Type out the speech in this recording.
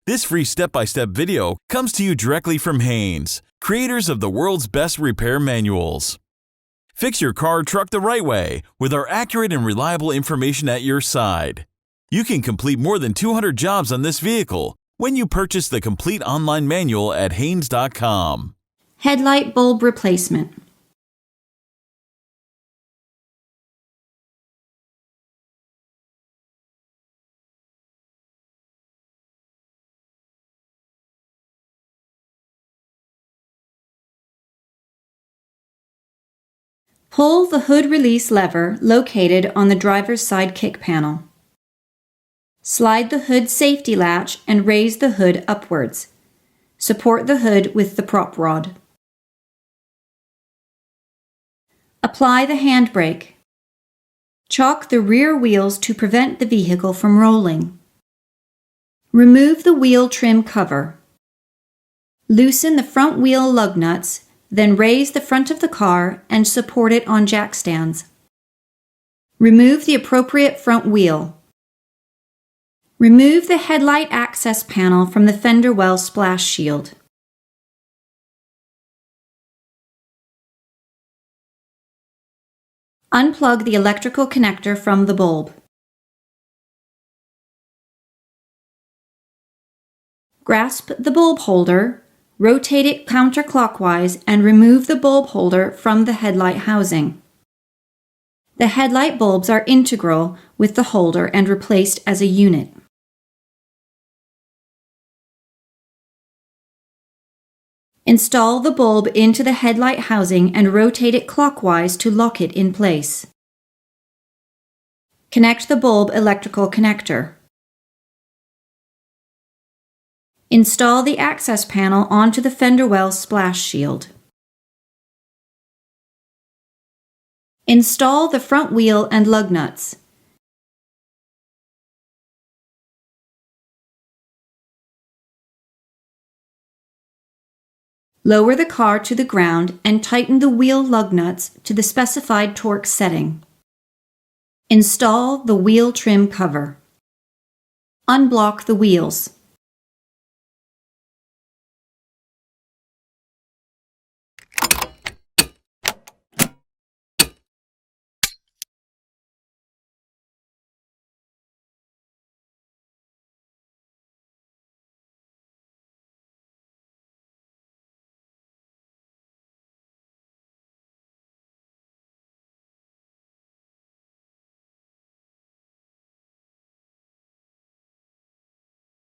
This free step-by-step video comes to you directly from Haynes, creators of the world's best repair manuals. Fix your car or truck the right way with our accurate and reliable information at your side. You can complete more than 200 jobs on this vehicle when you purchase the complete online manual at Haynes.com. Headlight bulb replacement. Pull the hood release lever located on the driver's side kick panel. Slide the hood safety latch and raise the hood upwards. Support the hood with the prop rod. Apply the handbrake. Chock the rear wheels to prevent the vehicle from rolling. Remove the wheel trim cover. Loosen the front wheel lug nuts, then raise the front of the car and support it on jack stands. Remove the appropriate front wheel. Remove the headlight access panel from the fender well splash shield. Unplug the electrical connector from the bulb. Grasp the bulb holder, rotate it counterclockwise, and remove the bulb holder from the headlight housing. The headlight bulbs are integral with the holder and replaced as a unit. Install the bulb into the headlight housing and rotate it clockwise to lock it in place. Connect the bulb electrical connector. Install the access panel onto the fender well splash shield. Install the front wheel and lug nuts. Lower the car to the ground and tighten the wheel lug nuts to the specified torque setting. Install the wheel trim cover. Unblock the wheels.